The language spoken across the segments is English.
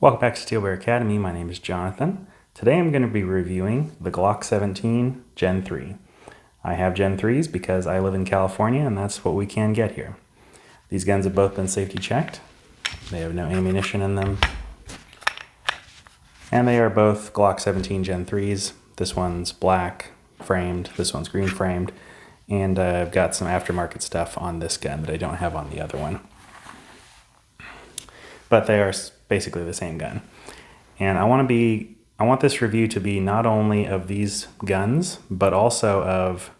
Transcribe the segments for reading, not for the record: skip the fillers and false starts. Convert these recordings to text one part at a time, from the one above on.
Welcome back to Steel Bear Academy. My name is Jonathan. Today I'm going to be reviewing the Glock 17 Gen 3. I have Gen 3s because I live in California and that's what we can get here. These guns have both been safety checked. They have no ammunition in them. And they are both Glock 17 Gen 3s. This one's black framed, this one's green framed. And I've got some aftermarket stuff on this gun that I don't have on the other one. But they are basically the same gun. And I want this review to be not only of these guns, but also of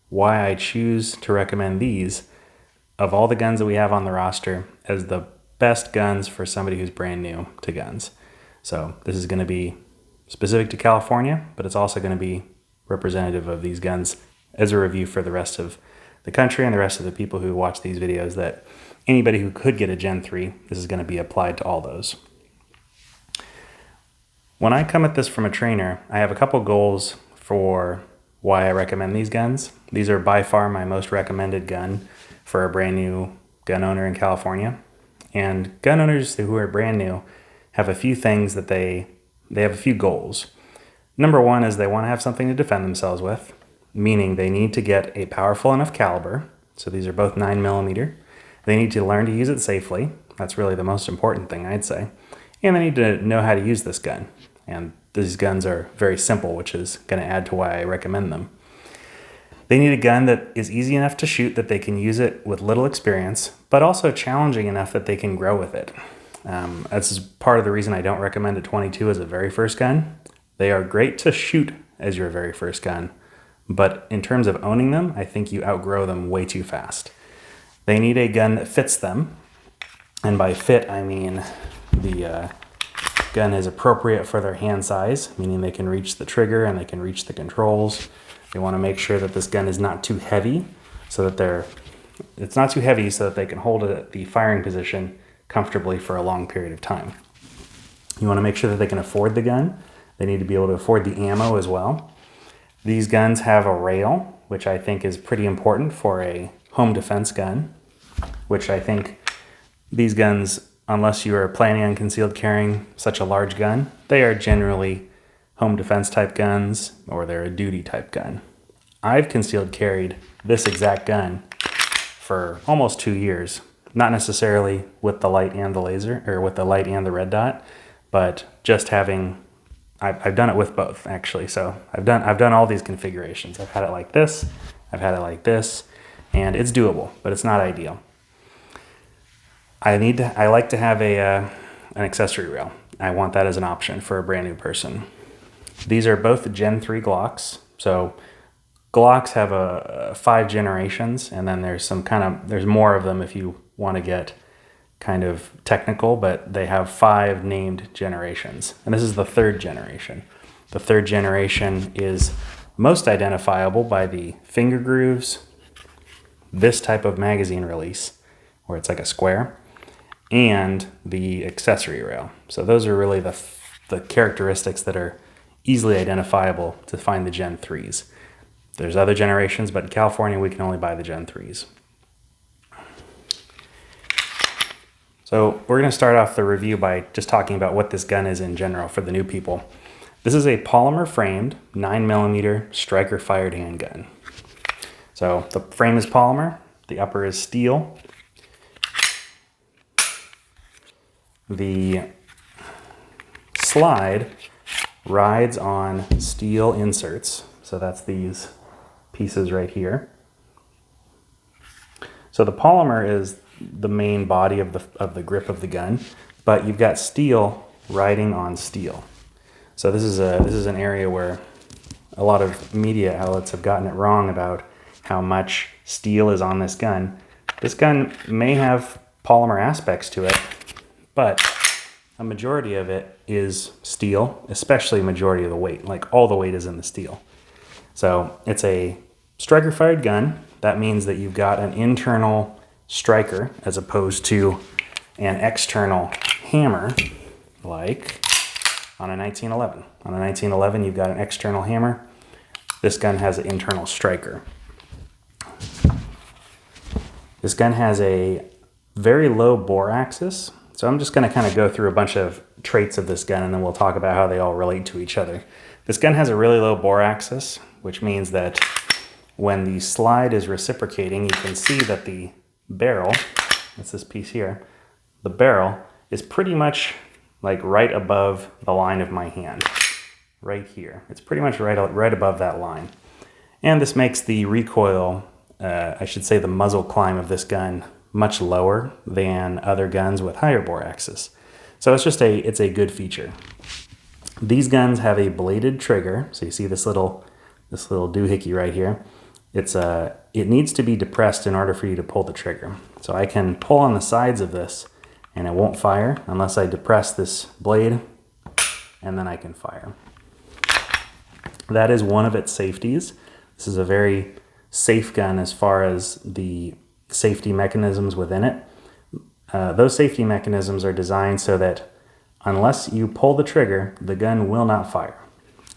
why I choose to recommend these of all the guns that we have on the roster as the best guns for somebody who's brand new to guns. So this is going to be specific to California, but it's also going to be representative of these guns as a review for the rest of the country and the rest of the people who watch these videos, that anybody who could get a Gen 3, this is going to be applied to all those. When I come at this from a trainer, I have a couple goals for why I recommend these guns. These are by far my most recommended gun for a brand new gun owner in California. And gun owners who are brand new have a few things that they have a few goals. Number one is they want to have something to defend themselves with, meaning they need to get a powerful enough caliber. So these are both 9mm. They need to learn to use it safely. That's really the most important thing, I'd say. And they need to know how to use this gun. And these guns are very simple, which is going to add to why I recommend them. They need a gun that is easy enough to shoot, that they can use it with little experience, but also challenging enough that they can grow with it. This is part of the reason I don't recommend a 22 as a very first gun. They are great to shoot as your very first gun, but in terms of owning them, I think you outgrow them way too fast. They need a gun that fits them, and by fit I mean the gun is appropriate for their hand size, meaning they can reach the trigger and they can reach the controls. They want to make sure that this gun is not too heavy, so that it's not too heavy so that they can hold it at the firing position comfortably for a long period of time. You want to make sure that they can afford the gun. They need to be able to afford the ammo as well. These guns have a rail, which I think is pretty important for a home defense gun, which I think these guns, unless you are planning on concealed carrying such a large gun, they are generally home defense type guns, or they're a duty type gun. I've concealed carried this exact gun for almost 2 years, not necessarily with the light and the laser, or with the light and the red dot, but just I've done it with both actually. So I've done all these configurations. I've had it like this, I've had it like this, and it's doable, but it's not ideal. I like to have an accessory rail. I want that as an option for a brand new person. These are both Gen 3 Glocks. So Glocks have 5 generations, and then there's there's more of them if you want to get kind of technical, but they have 5 named generations. And this is the 3rd generation. The 3rd generation is most identifiable by the finger grooves, this type of magazine release, where it's like a square, and the accessory rail. So those are really the characteristics that are easily identifiable to find the Gen 3s. There's other generations, but in California we can only buy the Gen 3s. So we're going to start off the review by just talking about what this gun is in general for the new people. This is a polymer framed 9mm striker fired handgun. So the frame is polymer, the upper is steel. The slide rides on steel inserts. So that's these pieces right here. So the polymer is the main body of the grip of the gun, but you've got steel riding on steel. So this is an area where a lot of media outlets have gotten it wrong about how much steel is on this gun. This gun may have polymer aspects to it, but a majority of it is steel, especially a majority of the weight. Like all the weight is in the steel. So it's a striker fired gun. That means that you've got an internal striker as opposed to an external hammer, like on a 1911. On a 1911, you've got an external hammer. This gun has an internal striker. This gun has a very low bore axis. So I'm just going to kind of go through a bunch of traits of this gun, and then we'll talk about how they all relate to each other. This gun has a really low bore axis, which means that when the slide is reciprocating, you can see that the barrel, that's this piece here, the barrel is pretty much like right above the line of my hand, right here. It's pretty much right above that line. And this makes the recoil, I should say the muzzle climb of this gun, much lower than other guns with higher bore axis. So it's a good feature. These guns have a bladed trigger. So you see this little doohickey right here. It needs to be depressed in order for you to pull the trigger. So I can pull on the sides of this and it won't fire unless I depress this blade, and then I can fire. That is one of its safeties. This is a very safe gun as far as the safety mechanisms within it. Those safety mechanisms are designed so that unless you pull the trigger, the gun will not fire.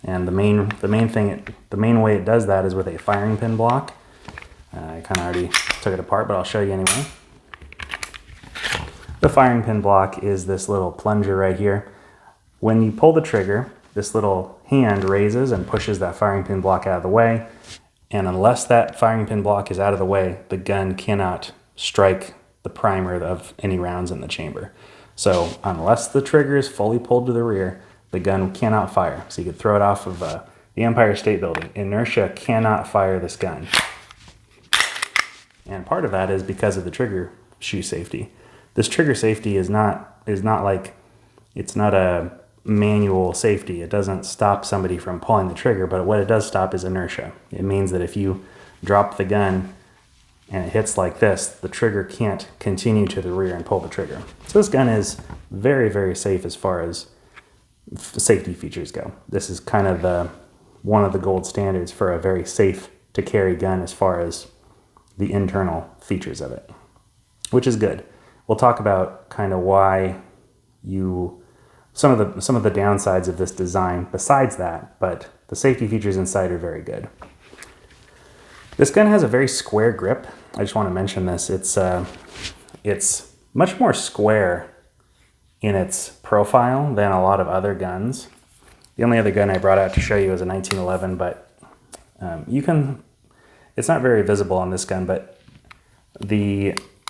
And the main way it does that is with a firing pin block. I kind of already took it apart, but I'll show you anyway. The firing pin block is this little plunger right here. When you pull the trigger, this little hand raises and pushes that firing pin block out of the way. And unless that firing pin block is out of the way, the gun cannot strike the primer of any rounds in the chamber. So unless the trigger is fully pulled to the rear, the gun cannot fire. So you could throw it off of the Empire State Building. Inertia cannot fire this gun. And part of that is because of the trigger shoe safety. This trigger safety is not like, it's not a manual safety. It doesn't stop somebody from pulling the trigger, but what it does stop is inertia. It means that if you drop the gun and it hits like this, the trigger can't continue to the rear and pull the trigger. So this gun is very, very safe as far as safety features go. This is kind of one of the gold standards for a very safe to carry gun as far as the internal features of it, which is good. We'll talk about kind of why some of the downsides of this design besides that, but the safety features inside are very good. This gun has a very square grip. I just want to mention this. It's much more square in its profile than a lot of other guns. The only other gun I brought out to show you is a 1911, but it's not very visible on this gun, but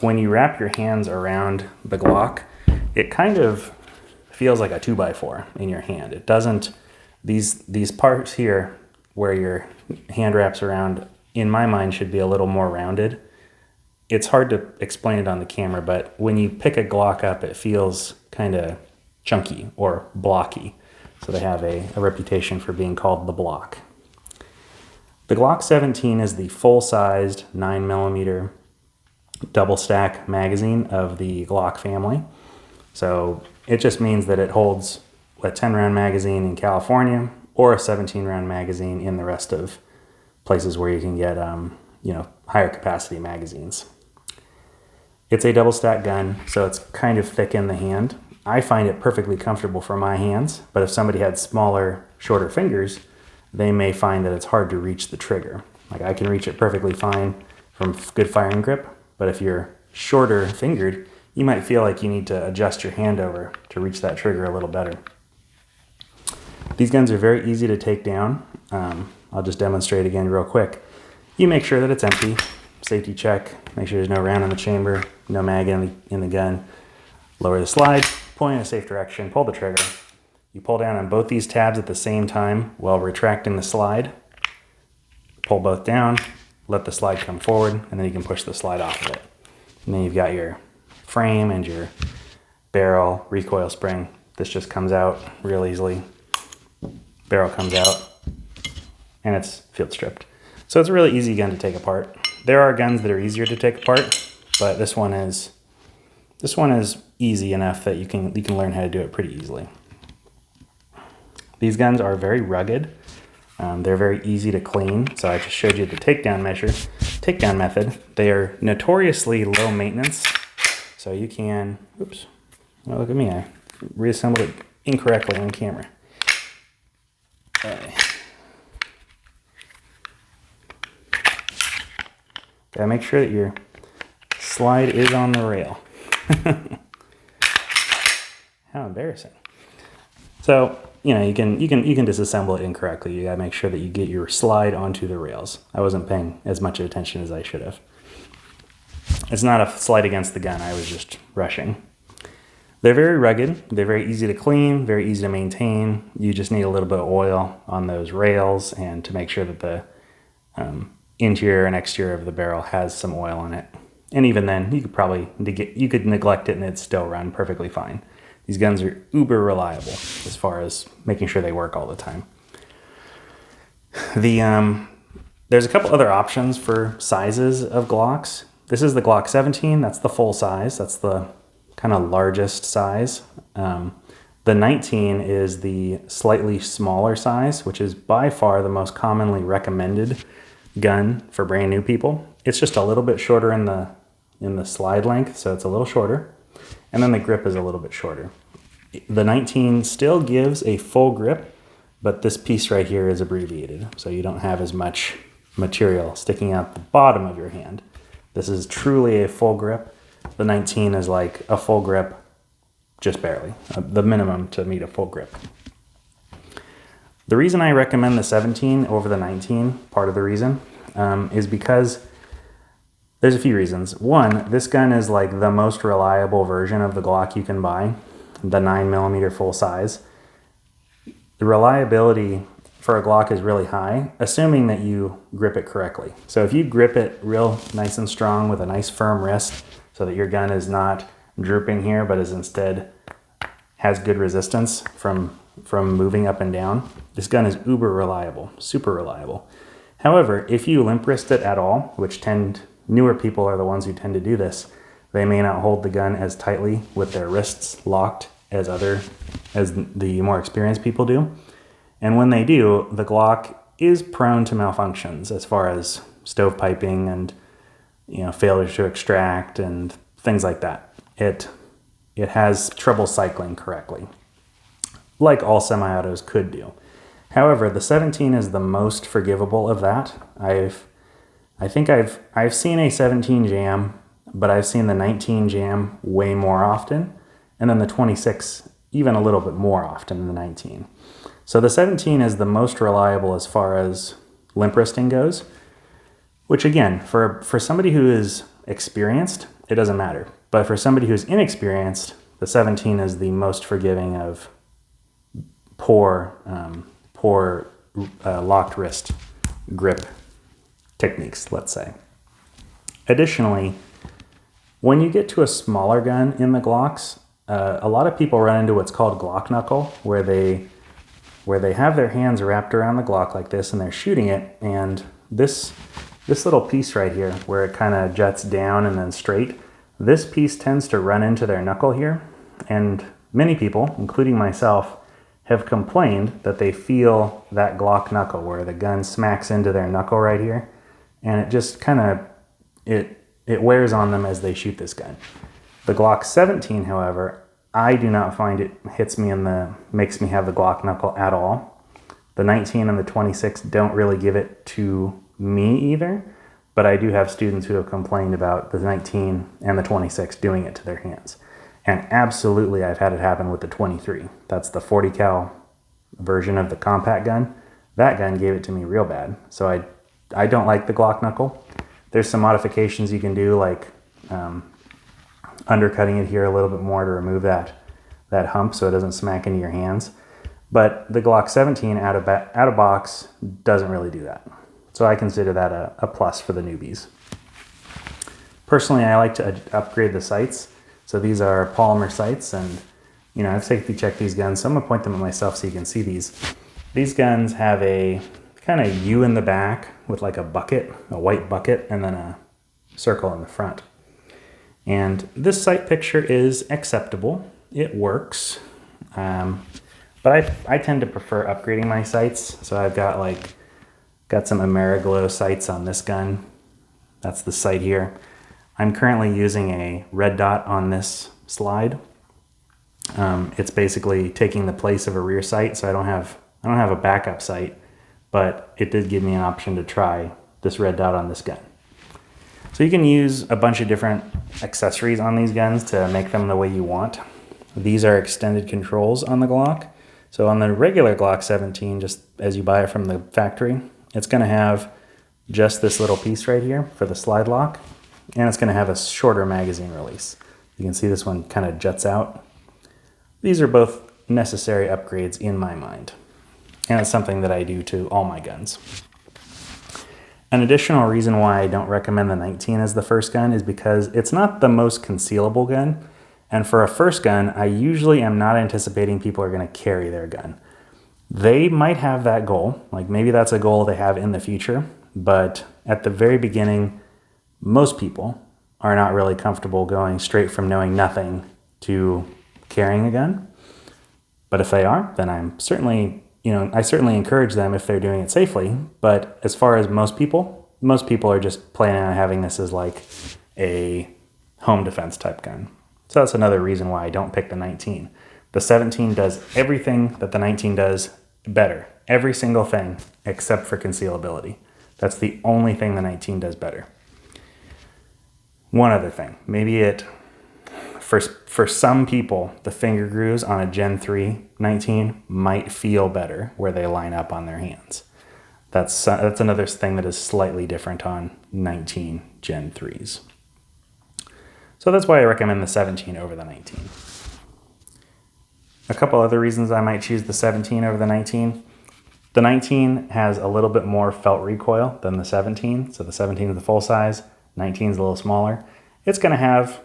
when you wrap your hands around the Glock, it kind of feels like a 2x4 in your hand. It doesn't, these parts here where your hand wraps around, in my mind, should be a little more rounded. It's hard to explain it on the camera, but when you pick a Glock up, it feels kind of chunky or blocky. So they have a reputation for being called the block. The Glock 17 is the full-sized 9mm double stack magazine of the Glock family. So it just means that it holds a 10-round magazine in California or a 17-round magazine in the rest of places where you can get higher capacity magazines. It's a double stack gun, so it's kind of thick in the hand. I find it perfectly comfortable for my hands, but if somebody had smaller, shorter fingers, they may find that it's hard to reach the trigger. Like I can reach it perfectly fine from good firing grip, but if you're shorter fingered, you might feel like you need to adjust your hand over to reach that trigger a little better. These guns are very easy to take down. I'll just demonstrate again real quick. You make sure that it's empty, safety check, make sure there's no round in the chamber, no mag in the gun. Lower the slide, point in a safe direction, pull the trigger. You pull down on both these tabs at the same time while retracting the slide. Pull both down, let the slide come forward, and then you can push the slide off of it. And then you've got your frame and your barrel recoil spring. This just comes out real easily. Barrel comes out, and it's field stripped. So it's a really easy gun to take apart. There are guns that are easier to take apart, but this one is easy enough that you can learn how to do it pretty easily. These guns are very rugged. They're very easy to clean. So I just showed you the takedown method. They are notoriously low maintenance. So you can, oops, well, look at me, I reassembled it incorrectly on camera. Gotta make sure that your slide is on the rail. How embarrassing. So, you know, you can disassemble it incorrectly. You gotta make sure that you get your slide onto the rails. I wasn't paying as much attention as I should have. It's not a slight against the gun, I was just rushing. They're very rugged, they're very easy to clean, very easy to maintain. You just need a little bit of oil on those rails and to make sure that the interior and exterior of the barrel has some oil on it. And even then, you could neglect it and it'd still run perfectly fine. These guns are uber reliable as far as making sure they work all the time. There's a couple other options for sizes of Glocks. This is the Glock 17, that's the full size, that's the kind of largest size. The 19 is the slightly smaller size, which is by far the most commonly recommended gun for brand new people. It's just a little bit shorter in the slide length, so it's a little shorter. And then the grip is a little bit shorter. The 19 still gives a full grip, but this piece right here is abbreviated, so you don't have as much material sticking out the bottom of your hand. This is truly a full grip. The 19 is like a full grip, just barely, the minimum to meet a full grip. The reason I recommend the 17 over the 19, part of the reason, is because there's a few reasons. One, this gun is like the most reliable version of the Glock you can buy, the 9mm full size. The reliability for a Glock is really high, assuming that you grip it correctly. So if you grip it real nice and strong with a nice firm wrist so that your gun is not drooping here, but is instead has good resistance from moving up and down, this gun is uber reliable, super reliable. However, if you limp wrist it at all, which newer people are the ones who tend to do this, they may not hold the gun as tightly with their wrists locked as the more experienced people do. And when they do, the Glock is prone to malfunctions as far as stovepiping and, you know, failure to extract and things like that. It has trouble cycling correctly, like all semi-autos could do. However, the 17 is the most forgivable of that. I think I've seen a 17 jam, but I've seen the 19 jam way more often, and then the 26 even a little bit more often than the 19. So the 17 is the most reliable as far as limp wristing goes, which again, for somebody who is experienced, it doesn't matter. But for somebody who's inexperienced, the 17 is the most forgiving of poor locked wrist grip techniques, let's say. Additionally, when you get to a smaller gun in the Glocks, a lot of people run into what's called Glock knuckle, where they have their hands wrapped around the Glock like this and they're shooting it, and this little piece right here where it kind of juts down and then straight, this piece tends to run into their knuckle here, and many people, including myself, have complained that they feel that Glock knuckle where the gun smacks into their knuckle right here, and it just kind of, it wears on them as they shoot this gun. The Glock 17, however, I do not find it makes me have the Glock knuckle at all. The 19 and the 26 don't really give it to me either, but I do have students who have complained about the 19 and the 26 doing it to their hands. And absolutely, I've had it happen with the 23. That's the 40 cal version of the compact gun. That gun gave it to me real bad. So I don't like the Glock knuckle. There's some modifications you can do, like undercutting it here a little bit more to remove that hump so it doesn't smack into your hands. But the Glock 17 out of box doesn't really do that. So I consider that a plus for the newbies. Personally, I like to upgrade the sights. So these are polymer sights, and you know, I've safety checked these guns, so I'm gonna point them at myself so you can see these. These guns have a kind of U in the back with like a bucket, a white bucket, and then a circle in the front. And this sight picture is acceptable. It works. But I tend to prefer upgrading my sights. So I've got some Ameriglow sights on this gun. That's the sight here. I'm currently using a red dot on this slide. It's basically taking the place of a rear sight, so I don't have a backup sight, but it did give me an option to try this red dot on this gun. So you can use a bunch of different accessories on these guns to make them the way you want. These are extended controls on the Glock. So on the regular Glock 17, just as you buy it from the factory, it's going to have just this little piece right here for the slide lock, and it's going to have a shorter magazine release. You can see this one kind of juts out. These are both necessary upgrades in my mind, and it's something that I do to all my guns. An additional reason why I don't recommend the 19 as the first gun is because it's not the most concealable gun. And for a first gun, I usually am not anticipating people are going to carry their gun. They might have that goal, like maybe that's a goal they have in the future, but at the very beginning, most people are not really comfortable going straight from knowing nothing to carrying a gun. But if they are, then I'm certainly, I certainly encourage them if they're doing it safely. But as far as most people are just planning on having this as like a home defense type gun. So that's another reason why I don't pick the 19. The 17 does everything that the 19 does better. Every single thing except for concealability. That's the only thing the 19 does better. One other thing, maybe for some people, the finger grooves on a Gen 3 19 might feel better where they line up on their hands. That's another thing that is slightly different on 19 Gen 3s. So that's why I recommend the 17 over the 19. A couple other reasons I might choose the 17 over the 19. The 19 has a little bit more felt recoil than the 17. So the 17 is the full size, 19 is a little smaller. It's going to have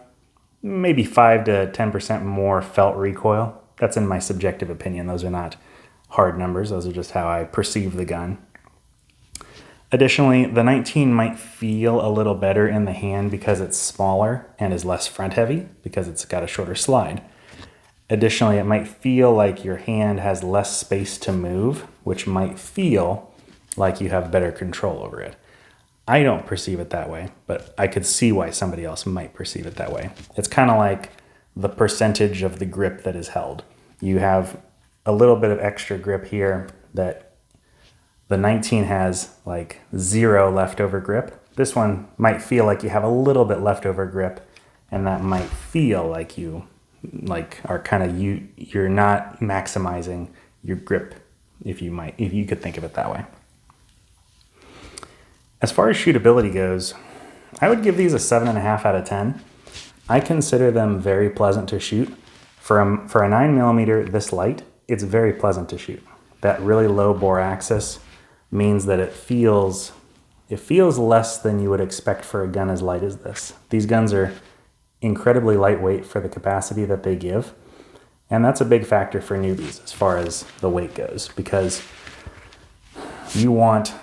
maybe 5 to 10% more felt recoil. That's in my subjective opinion. Those are not hard numbers. Those are just how I perceive the gun. Additionally, the 19 might feel a little better in the hand because it's smaller and is less front heavy because it's got a shorter slide. Additionally, it might feel like your hand has less space to move, which might feel like you have better control over it. I don't perceive it that way, but I could see why somebody else might perceive it that way. It's kind of like the percentage of the grip that is held. You have a little bit of extra grip here that the 19 has like 0 leftover grip. This one might feel like you have a little bit leftover grip, and that might feel like you're not maximizing your grip, if you could think of it that way. As far as shootability goes, I would give these a 7.5 out of 10. I consider them very pleasant to shoot. For a 9mm this light, it's very pleasant to shoot. That really low bore axis means that it feels less than you would expect for a gun as light as this. These guns are incredibly lightweight for the capacity that they give, and that's a big factor for newbies as far as the weight goes, because you want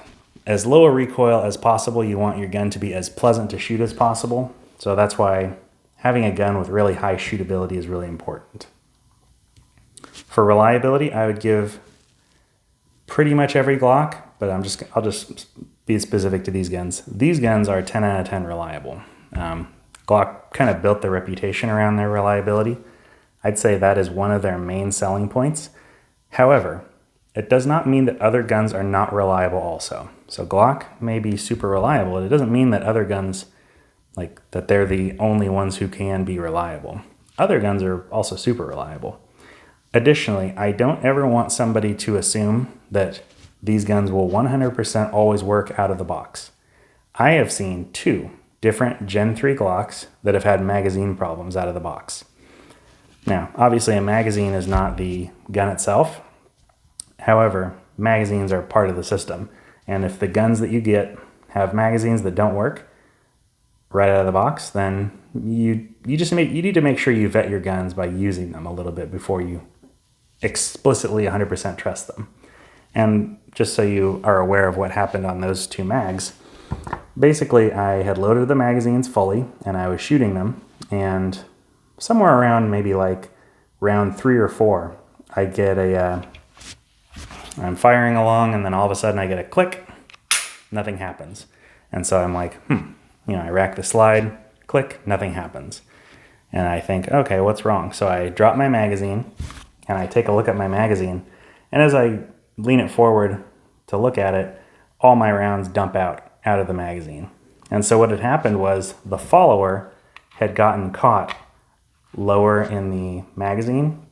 as low a recoil as possible. You want your gun to be as pleasant to shoot as possible, so that's why having a gun with really high shootability is really important. For reliability, I would give pretty much every Glock, but I'll just be specific to these guns. These guns are 10 out of 10 reliable. Glock kind of built their reputation around their reliability. I'd say that is one of their main selling points. However, it does not mean that other guns are not reliable also. So Glock may be super reliable. It doesn't mean that other guns, that they're the only ones who can be reliable. Other guns are also super reliable. Additionally, I don't ever want somebody to assume that these guns will 100% always work out of the box. I have seen 2 different Gen 3 Glocks that have had magazine problems out of the box. Now, obviously a magazine is not the gun itself. However, magazines are part of the system. And if the guns that you get have magazines that don't work right out of the box, then you need to make sure you vet your guns by using them a little bit before you explicitly 100% trust them. And just so you are aware of what happened on those 2 mags, basically I had loaded the magazines fully and I was shooting them, and somewhere around maybe like round 3 or 4, I get I'm firing along, and then all of a sudden I get a click, nothing happens. And so I'm like, I rack the slide, click, nothing happens. And I think, okay, what's wrong? So I drop my magazine and I take a look at my magazine, and as I lean it forward to look at it, all my rounds dump out of the magazine. And so what had happened was the follower had gotten caught lower in the magazine,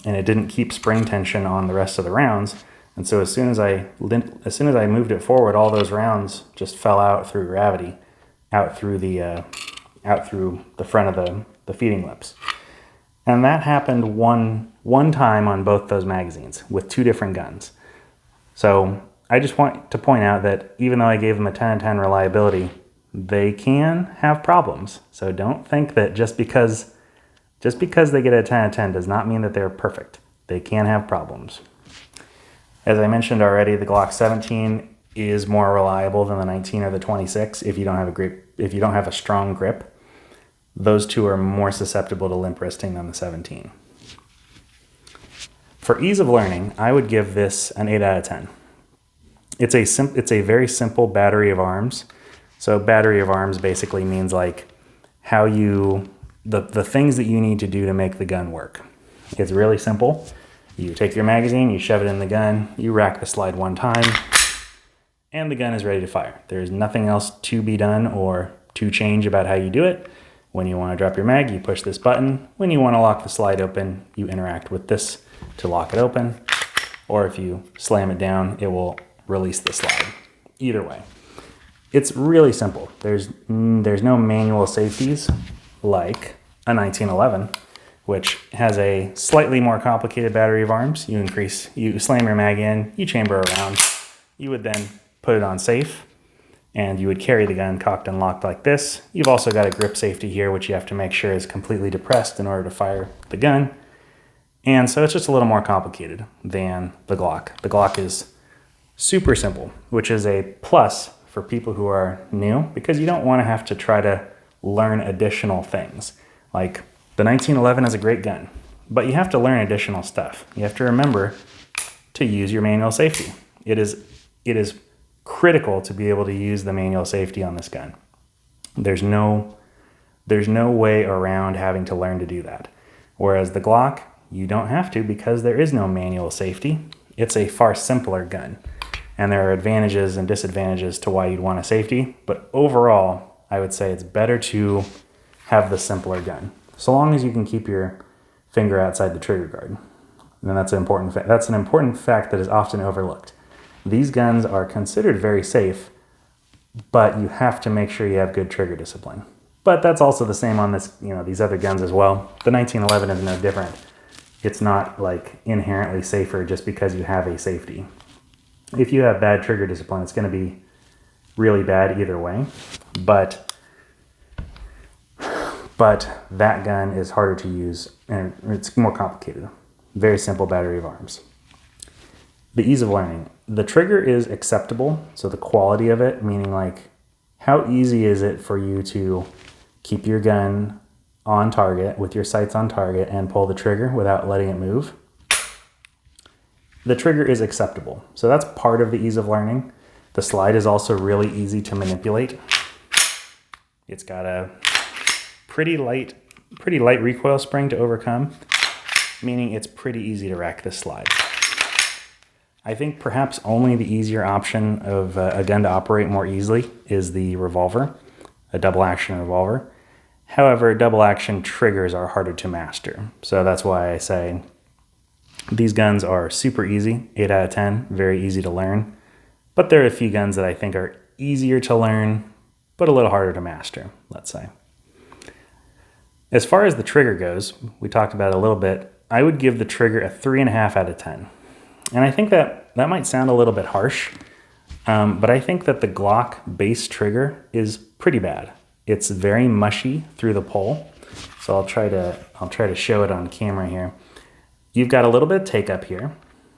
and it didn't keep spring tension on the rest of the rounds. And so as soon as I moved it forward, all those rounds just fell out through gravity, out through the front of the feeding lips. And that happened one time on both those magazines with two different guns. So I just want to point out that even though I gave them a 10 out of 10 reliability, they can have problems. So don't think that just because they get a 10 out of 10 does not mean that they're perfect. They can have problems. As I mentioned already, the Glock 17 is more reliable than the 19 or the 26 if you don't have a strong grip. Those two are more susceptible to limp wristing than the 17. For ease of learning, I would give this an 8 out of 10. It's a very simple battery of arms. So battery of arms basically means like how the things that you need to do to make the gun work. It's really simple. You take your magazine, you shove it in the gun, you rack the slide one time, and the gun is ready to fire. There's nothing else to be done or to change about how you do it. When you want to drop your mag, you push this button. When you want to lock the slide open, you interact with this to lock it open. Or if you slam it down, it will release the slide. Either way, it's really simple. There's no manual safeties like a 1911, which has a slightly more complicated battery of arms. You slam your mag in, you chamber around. You would then put it on safe, and you would carry the gun cocked and locked like this. You've also got a grip safety here, which you have to make sure is completely depressed in order to fire the gun. And so it's just a little more complicated than the Glock. The Glock is super simple, which is a plus for people who are new, because you don't want to have to try to learn additional things. Like the 1911 is a great gun, but you have to learn additional stuff. You have to remember to use your manual safety. It is critical to be able to use the manual safety on this gun. There's no way around having to learn to do that. Whereas the Glock, you don't have to, because there is no manual safety. It's a far simpler gun. And there are advantages and disadvantages to why you'd want a safety. But overall, I would say it's better to have the simpler gun, so long as you can keep your finger outside the trigger guard. And that's an important fact that is often overlooked. These guns are considered very safe, but you have to make sure you have good trigger discipline. But that's also the same on these other guns as well. The 1911 is no different. It's not like inherently safer just because you have a safety. If you have bad trigger discipline, it's going to be really bad either way. But that gun is harder to use, and it's more complicated. Very simple battery of arms. The ease of learning. The trigger is acceptable, so the quality of it, meaning like how easy is it for you to keep your gun on target with your sights on target and pull the trigger without letting it move. The trigger is acceptable, so that's part of the ease of learning. The slide is also really easy to manipulate. It's got a pretty light recoil spring to overcome, meaning it's pretty easy to rack this slide. I think perhaps only the easier option of a gun to operate more easily is the revolver, a double action revolver. However, double action triggers are harder to master. So that's why I say these guns are super easy, 8 out of 10, very easy to learn. But there are a few guns that I think are easier to learn, but a little harder to master, let's say. As far as the trigger goes, we talked about it a little bit, I would give the trigger a 3.5 out of 10. And I think that might sound a little bit harsh, but I think that the Glock base trigger is pretty bad. It's very mushy through the pull. So I'll try to show it on camera here. You've got a little bit of take up here.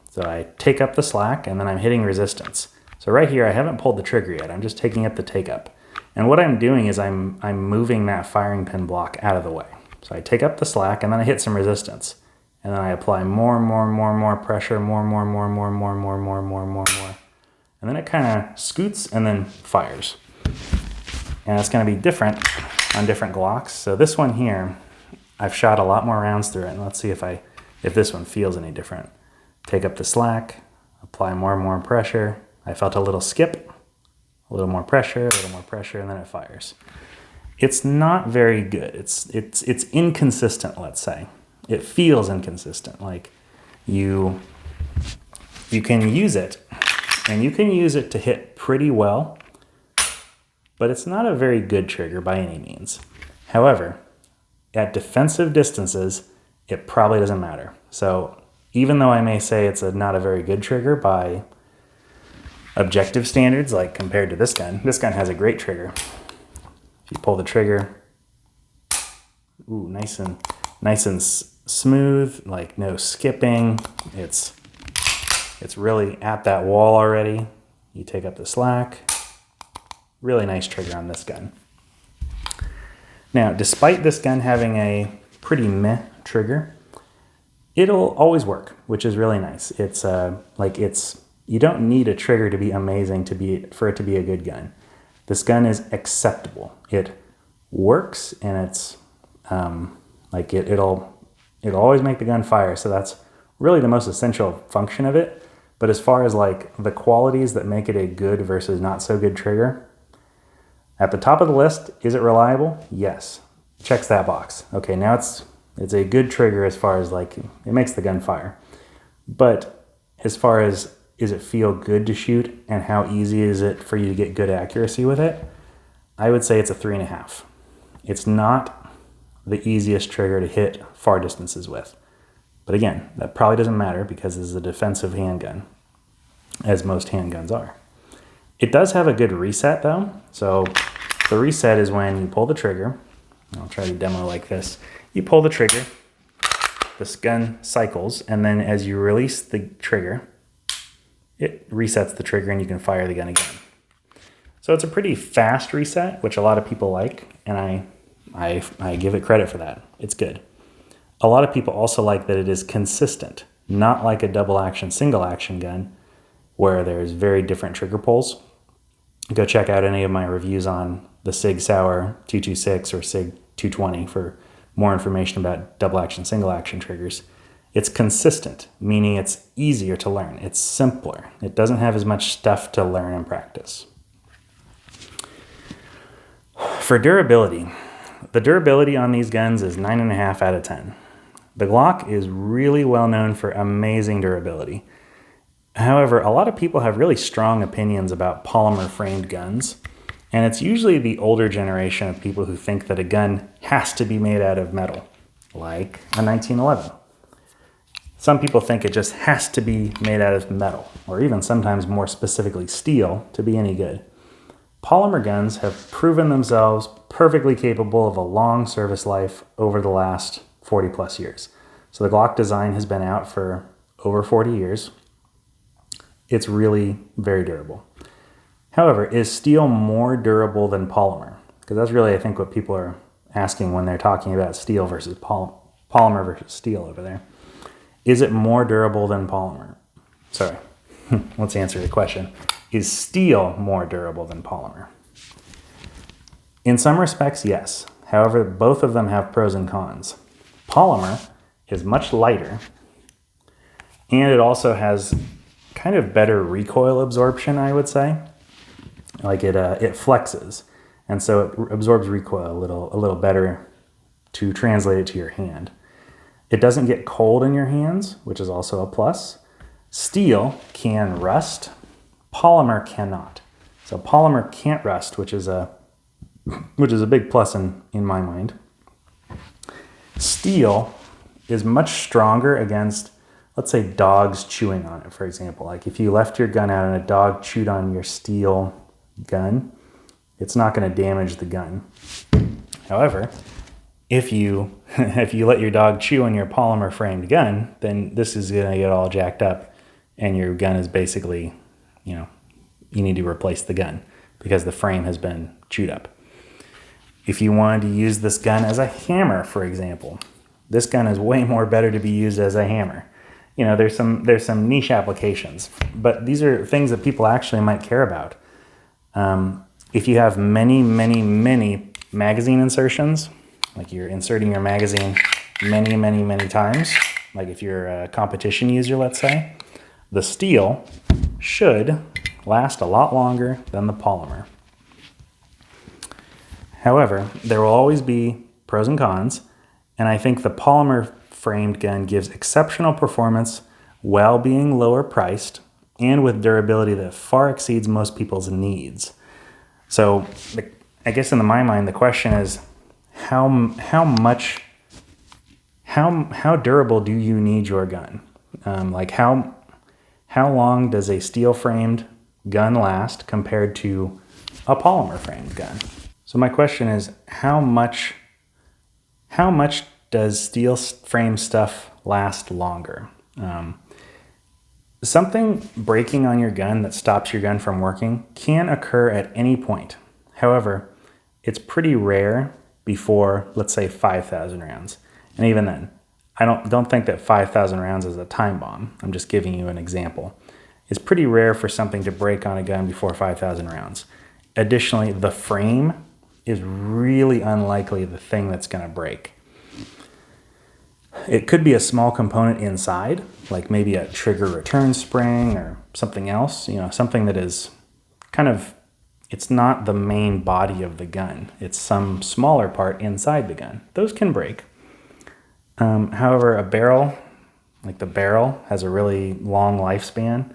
So I take up the slack and then I'm hitting resistance. So right here, I haven't pulled the trigger yet. I'm just taking up the take up. And what I'm doing is I'm moving that firing pin block out of the way. So I take up the slack and then I hit some resistance. And then I apply more pressure, more. And then it kind of scoots and then fires. And it's going to be different on different Glocks. So this one here, I've shot a lot more rounds through it. And let's see if this one feels any different. Take up the slack, apply more pressure. I felt a little skip, a little more pressure, and then it fires. It's not very good. It's inconsistent, let's say. It feels inconsistent. Like you can use it, and you can use it to hit pretty well, but it's not a very good trigger by any means. However, at defensive distances, it probably doesn't matter. So even though I may say it's not a very good trigger by objective standards, like compared to this gun has a great trigger. If you pull the trigger, ooh, nice and smooth, like no skipping. It's really at that wall already. You take up the slack. Really nice trigger on this gun. Now, despite this gun having a pretty meh trigger, it'll always work, which is really nice. You don't need a trigger to be amazing for it to be a good gun. This gun is acceptable. It works, and it'll always make the gun fire. So that's really the most essential function of it. But as far as like the qualities that make it a good versus not so good trigger, at the top of the list, is it reliable? Yes. Checks that box. Okay, now it's a good trigger as far as like it makes the gun fire. But as far as is it feel good to shoot and how easy is it for you to get good accuracy with it, I would say it's a 3.5. It's not the easiest trigger to hit far distances with. But again, that probably doesn't matter because this is a defensive handgun, as most handguns are. It does have a good reset though. So the reset is when you pull the trigger. I'll try to demo like this. You pull the trigger, this gun cycles, and then as you release the trigger, it resets the trigger and you can fire the gun again. So it's a pretty fast reset, which a lot of people like, and I give it credit for that. It's good. A lot of people also like that it is consistent, not like a double action, single action gun where there's very different trigger pulls. Go check out any of my reviews on the Sig Sauer 226 or Sig 220 for more information about double action, single action triggers. It's consistent, meaning it's easier to learn. It's simpler. It doesn't have as much stuff to learn and practice. For durability, the durability on these guns is 9.5 out of 10. The Glock is really well known for amazing durability. However, a lot of people have really strong opinions about polymer framed guns, and it's usually the older generation of people who think that a gun has to be made out of metal, like a 1911. Some people think it just has to be made out of metal, or even sometimes more specifically steel, to be any good. Polymer guns have proven themselves perfectly capable of a long service life over the last 40 plus years. So the Glock design has been out for over 40 years. It's really very durable. However, is steel more durable than polymer? Because that's really, I think, what people are asking when they're talking about steel versus polymer versus steel over there. Is it more durable than polymer? Sorry, let's answer the question. Is steel more durable than polymer? In some respects, yes. However, both of them have pros and cons. Polymer is much lighter, and it also has kind of better recoil absorption, I would say. Like it flexes, and so it absorbs recoil a little better to translate it to your hand. It doesn't get cold in your hands, which is also a plus. Steel can rust, polymer cannot. So polymer can't rust, which is a big plus in my mind. Steel is much stronger against, let's say, dogs chewing on it, for example. Like if you left your gun out and a dog chewed on your steel gun, it's not going to damage the gun. However, if you let your dog chew on your polymer framed gun, then this is going to get all jacked up and your gun is basically, you need to replace the gun because the frame has been chewed up. If you wanted to use this gun as a hammer, for example, this gun is way more better to be used as a hammer. There's some niche applications, but these are things that people actually might care about. If you have many, many, many magazine insertions, like you're inserting your magazine many, many, many times, like if you're a competition user, let's say, the steel should last a lot longer than the polymer. However, there will always be pros and cons, and I think the polymer framed gun gives exceptional performance while being lower priced and with durability that far exceeds most people's needs. So I guess in my mind, the question is how durable do you need your gun? Like how long does a steel framed gun last compared to a polymer framed gun? So my question is how much does steel frame stuff last longer? Something breaking on your gun that stops your gun from working can occur at any point. However, it's pretty rare before, let's say, 5,000 rounds. And even then, I don't think that 5,000 rounds is a time bomb. I'm just giving you an example. It's pretty rare for something to break on a gun before 5,000 rounds. Additionally, the frame is really unlikely the thing that's going to break. It could be a small component inside, like maybe a trigger return spring or something else, something that is kind of, it's not the main body of the gun. It's some smaller part inside the gun. Those can break. However, a barrel, like the barrel, has a really long lifespan,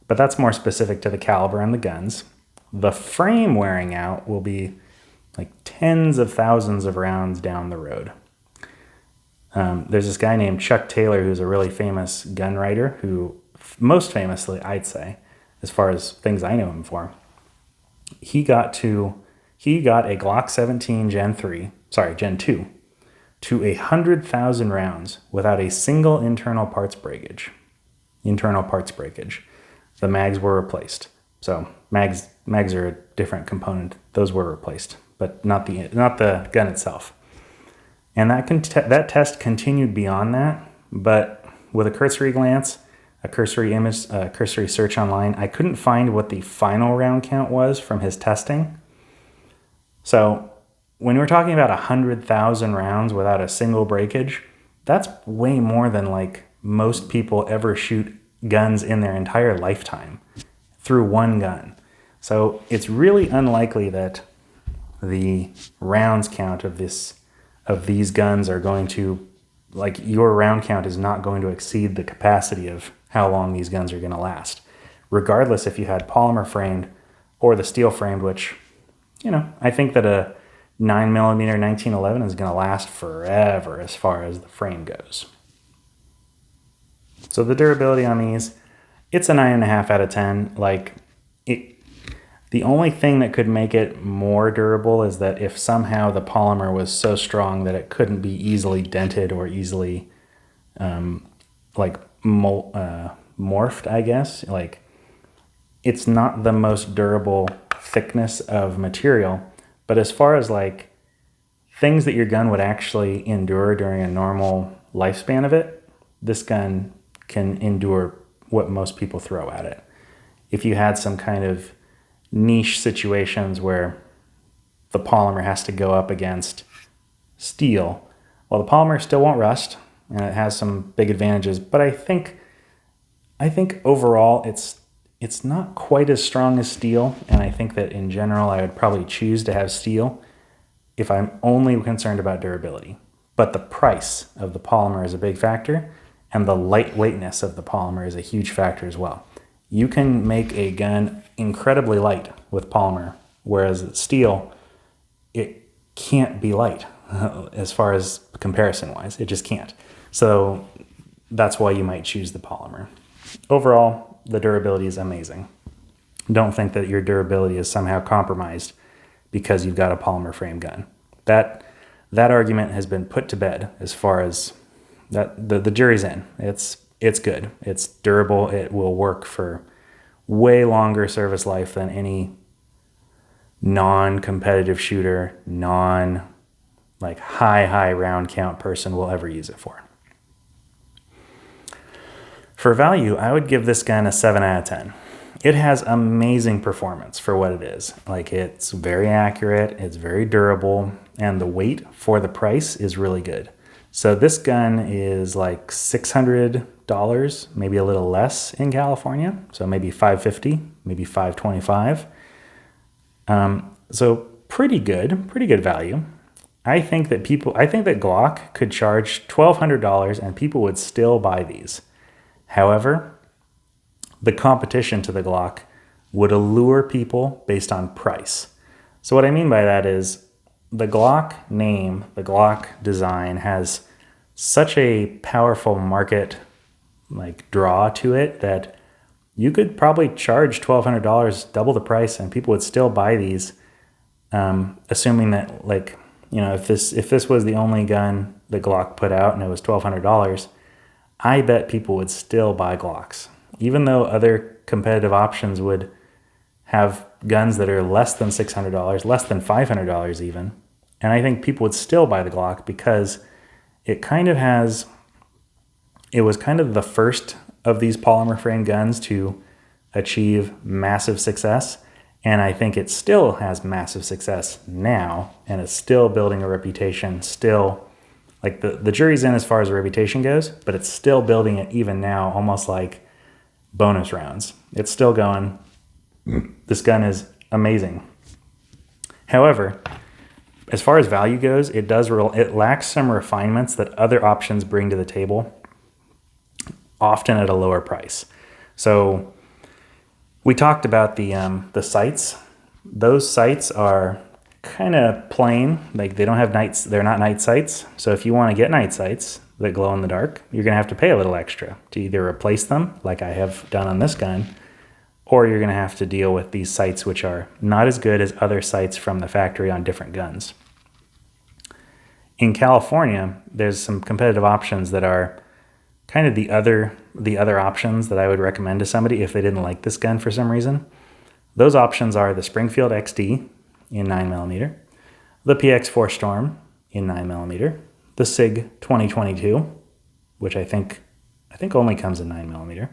but that's more specific to the caliber and the guns. The frame wearing out will be like tens of thousands of rounds down the road. There's this guy named Chuck Taylor who's a really famous gun writer who, most famously, I'd say, as far as things I know him for, he got a Glock 17 Gen 2 to 100,000 rounds without a single internal parts breakage. The mags were replaced. So mags are a different component. Those were replaced, but not the gun itself. And that test continued beyond that, but with a cursory glance, a cursory image, a cursory search online, I couldn't find what the final round count was from his testing. So when we're talking about 100,000 rounds without a single breakage, that's way more than like most people ever shoot guns in their entire lifetime through one gun. So it's really unlikely that the rounds count of these guns are going to, like, your round count is not going to exceed the capacity of how long these guns are going to last, regardless if you had polymer framed or the steel framed, which, I think that a 9mm 1911 is going to last forever as far as the frame goes. So the durability on these, it's a 9.5 out of 10. The only thing that could make it more durable is that if somehow the polymer was so strong that it couldn't be easily dented or easily morphed, I guess. Like, it's not the most durable thickness of material, but as far as like things that your gun would actually endure during a normal lifespan of it, this gun can endure what most people throw at it. If you had some kind of niche situations where the polymer has to go up against steel, well, the polymer still won't rust and it has some big advantages, but I think overall it's not quite as strong as steel, and I think that in general I would probably choose to have steel if I'm only concerned about durability. But the price of the polymer is a big factor, and the lightweightness of the polymer is a huge factor as well. You can make a gun incredibly light with polymer, whereas steel, it can't be light as far as comparison-wise. It just can't. So that's why you might choose the polymer. Overall, the durability is amazing. Don't think that your durability is somehow compromised because you've got a polymer frame gun. That argument has been put to bed as far as that. The jury's in. It's good. It's durable. It will work for way longer service life than any non-competitive shooter, high round count person will ever use it for. For value, I would give this gun a 7 out of 10. It has amazing performance for what it is. Like, it's very accurate, it's very durable, and the weight for the price is really good. So this gun is like $600, maybe a little less in California. So maybe $550, maybe $525. So pretty good value. I think that Glock could charge $1,200 and people would still buy these. However, the competition to the Glock would allure people based on price. So what I mean by that is the Glock name, the Glock design has such a powerful market draw to it that you could probably charge $1,200, double the price, and people would still buy these, assuming that if this was the only gun that Glock put out and it was $1,200, I bet people would still buy Glocks, even though other competitive options would have guns that are less than $600, less than $500 even. And I think people would still buy the Glock because it was kind of the first of these polymer frame guns to achieve massive success. And I think it still has massive success now, and it's still building a reputation, still the jury's in as far as the reputation goes, but it's still building it even now, almost like bonus rounds. It's still going. This gun is amazing. However, as far as value goes, it lacks some refinements that other options bring to the table, often at a lower price. So we talked about the sights. Those sights are kind of plain. They don't have nights. They're not night sights. So if you want to get night sights that glow in the dark, you're going to have to pay a little extra to either replace them, like I have done on this gun, or you're going to have to deal with these sights, which are not as good as other sights from the factory on different guns. In California, there's some competitive options that are kind of the other options that I would recommend to somebody if they didn't like this gun for some reason. Those options are the Springfield XD in 9mm, the PX4 Storm in 9mm, the SIG 2022, which I think only comes in 9mm,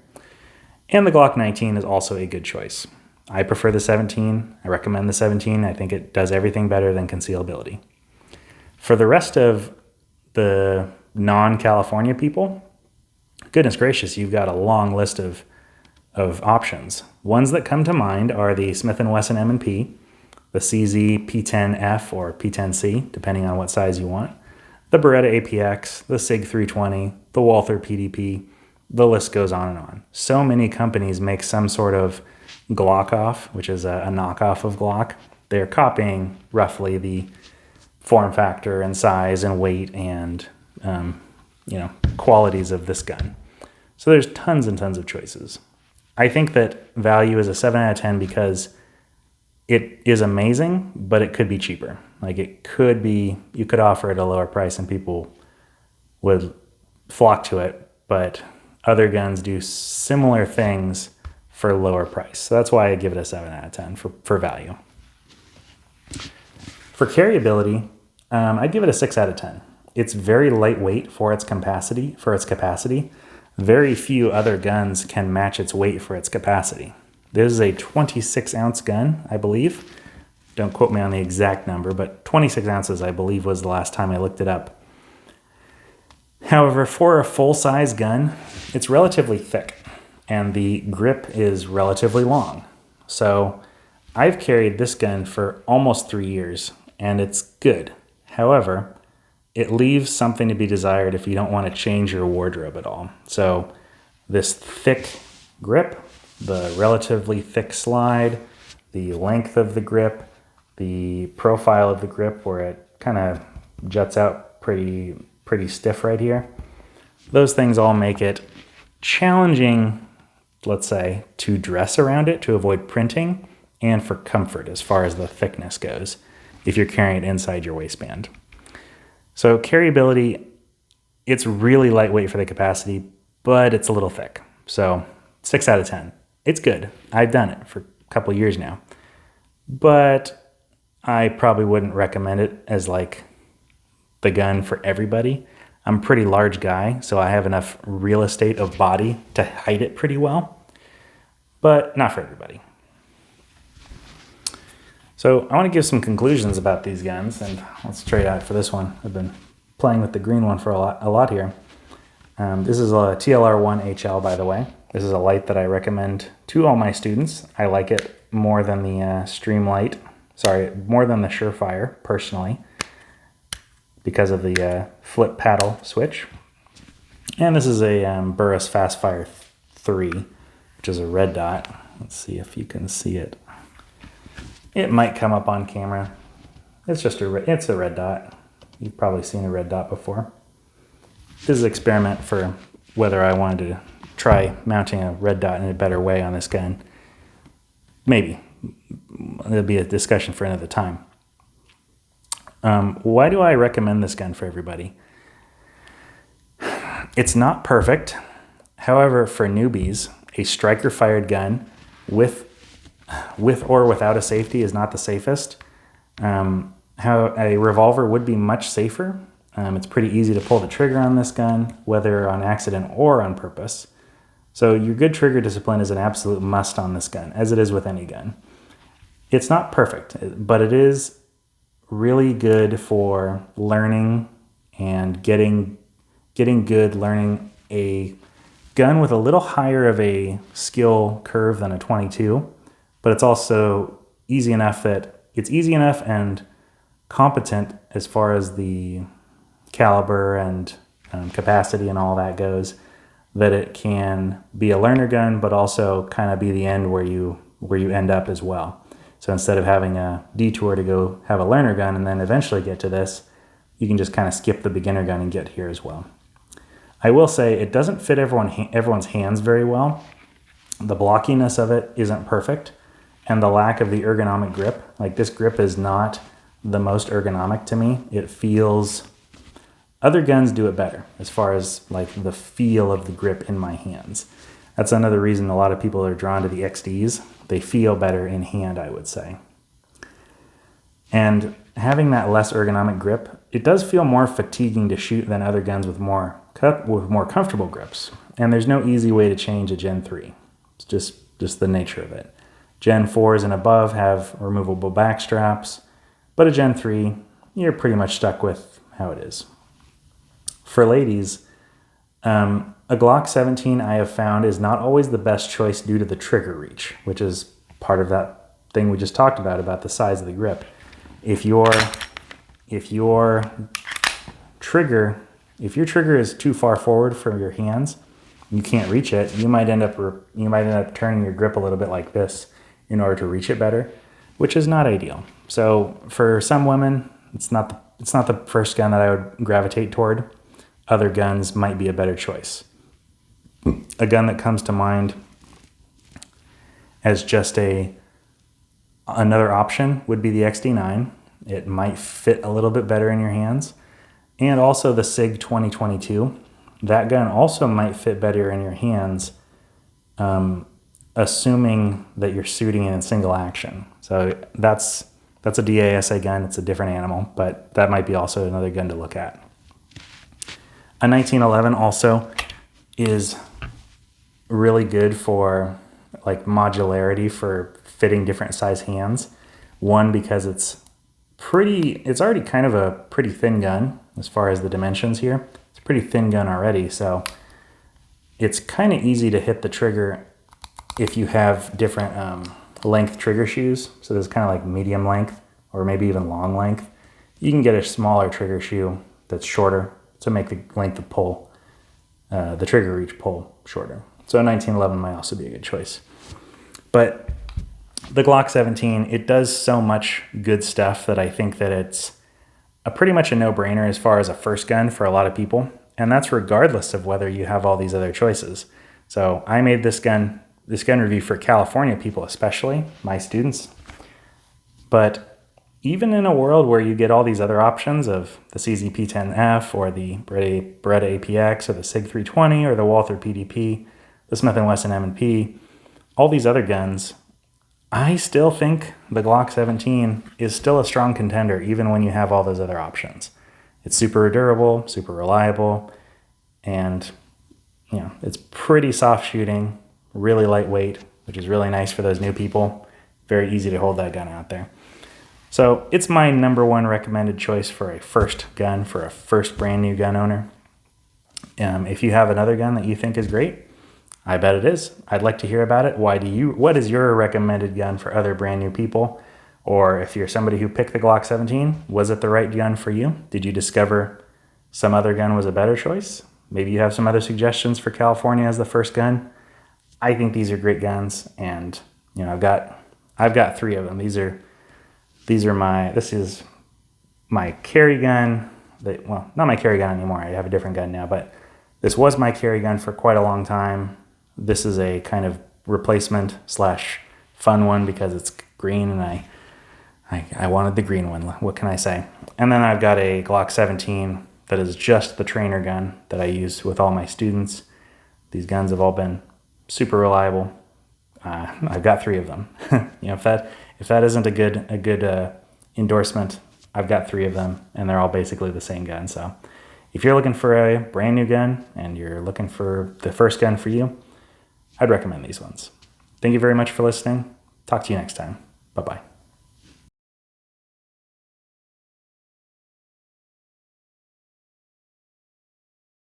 and the Glock 19 is also a good choice. I prefer the 17. I recommend the 17. I think it does everything better than concealability. For the rest of the non-California people, goodness gracious, you've got a long list of options. Ones that come to mind are the Smith & Wesson M&P, the CZ P10F or P10C, depending on what size you want, the Beretta APX, the SIG 320, the Walther PDP. The list goes on and on. So many companies make some sort of Glock off, which is a knockoff of Glock. They're copying roughly the form factor and size and weight and qualities of this gun. So there's tons and tons of choices. I think that value is a 7 out of 10 because it is amazing, but it could be cheaper. You could offer it at a lower price and people would flock to it, but other guns do similar things for a lower price. So that's why I give it a 7 out of 10 for value. For carryability, I'd give it a 6 out of 10. It's very lightweight for its capacity. Very few other guns can match its weight for its capacity. This is a 26-ounce gun, I believe. Don't quote me on the exact number, but 26 ounces, I believe, was the last time I looked it up. However, for a full-size gun, it's relatively thick, and the grip is relatively long. So I've carried this gun for almost 3 years, and it's good. However, it leaves something to be desired if you don't want to change your wardrobe at all. So this thick grip, the relatively thick slide, the length of the grip, the profile of the grip where it kind of juts out pretty stiff right here. Those things all make it challenging, let's say, to dress around it, to avoid printing, and for comfort as far as the thickness goes, if you're carrying it inside your waistband. So carryability, it's really lightweight for the capacity, but it's a little thick. So 6 out of 10. It's good. I've done it for a couple of years now, but I probably wouldn't recommend it as the gun for everybody. I'm a pretty large guy, so I have enough real estate of body to hide it pretty well, but not for everybody. So I want to give some conclusions about these guns, and let's trade out for this one. I've been playing with the green one for a lot here. This is a TLR1 HL, by the way. This is a light that I recommend to all my students. I like it more than the Streamlight Sorry, more than the Surefire, personally, because of the flip paddle switch. And this is a Burris Fastfire 3, which is a red dot. Let's see if you can see it. It might come up on camera. It's just it's a red dot. You've probably seen a red dot before. This is an experiment for whether I wanted to try mounting a red dot in a better way on this gun. Maybe. There'll be a discussion for another time. Why do I recommend this gun for everybody? It's not perfect. However, for newbies, a striker-fired gun with or without a safety is not the safest. How a revolver would be much safer. It's pretty easy to pull the trigger on this gun, whether on accident or on purpose. So your good trigger discipline is an absolute must on this gun, as it is with any gun. It's not perfect, but it is really good for learning and getting good, learning a gun with a little higher of a skill curve than a 22, but it's also easy enough and competent as far as the caliber and capacity and all that goes, that it can be a learner gun, but also kind of be the end where you end up as well. So instead of having a detour to go have a learner gun and then eventually get to this, you can just kind of skip the beginner gun and get here as well. I will say it doesn't fit everyone's hands very well. The blockiness of it isn't perfect, and the lack of the ergonomic grip. Like, this grip is not the most ergonomic to me. It feels... Other guns do it better as far as like the feel of the grip in my hands. That's another reason a lot of people are drawn to the XDs. They feel better in hand, I would say. And having that less ergonomic grip, it does feel more fatiguing to shoot than other guns with more comfortable grips. And there's no easy way to change a Gen 3. It's just the nature of it. Gen 4s and above have removable back straps, but a Gen 3, you're pretty much stuck with how it is. For ladies, a Glock 17 I have found is not always the best choice due to the trigger reach, which is part of that thing we just talked about the size of the grip. If your trigger is too far forward from your hands, you can't reach it. You might end up turning your grip a little bit like this in order to reach it better, which is not ideal. So for some women, it's not the first gun that I would gravitate toward. Other guns might be a better choice. A gun that comes to mind as just another option would be the XD9. It might fit a little bit better in your hands. And also the SIG 2022. That gun also might fit better in your hands, assuming that you're shooting in single action. So that's a DASA gun. It's a different animal, but that might be also another gun to look at. A 1911 also is really good for like modularity for fitting different size hands. One, because it's already kind of a pretty thin gun as far as the dimensions here. It's a pretty thin gun already, so it's kind of easy to hit the trigger if you have different length trigger shoes. So there's kind of like medium length or maybe even long length. You can get a smaller trigger shoe that's shorter to make the length of pull, the trigger reach pull shorter. So a 1911 might also be a good choice. But the Glock 17, it does so much good stuff that I think that it's pretty much a no-brainer as far as a first gun for a lot of people. And that's regardless of whether you have all these other choices. So I made this gun review for California people, especially my students. But even in a world where you get all these other options of the CZP-10F or the Beretta APX or the SIG 320 or the Walther PDP, the Smith & Wesson M&P, all these other guns, I still think the Glock 17 is still a strong contender even when you have all those other options. It's super durable, super reliable, and it's pretty soft shooting, really lightweight, which is really nice for those new people. Very easy to hold that gun out there. So it's my number one recommended choice for a first gun, for a first brand new gun owner. If you have another gun that you think is great, I bet it is. I'd like to hear about it. What is your recommended gun for other brand new people? Or if you're somebody who picked the Glock 17, was it the right gun for you? Did you discover some other gun was a better choice? Maybe you have some other suggestions for California as the first gun. I think these are great guns, and I've got 3 of them. This is my carry gun. Well, not my carry gun anymore. I have a different gun now, but this was my carry gun for quite a long time. This is a kind of replacement / fun one because it's green, and I wanted the green one. What can I say? And then I've got a Glock 17 that is just the trainer gun that I use with all my students. These guns have all been super reliable. I've got 3 of them. If that isn't a good endorsement, I've got 3 of them, and they're all basically the same gun. So if you're looking for a brand new gun and you're looking for the first gun for you, I'd recommend these ones. Thank you very much for listening. Talk to you next time. Bye-bye.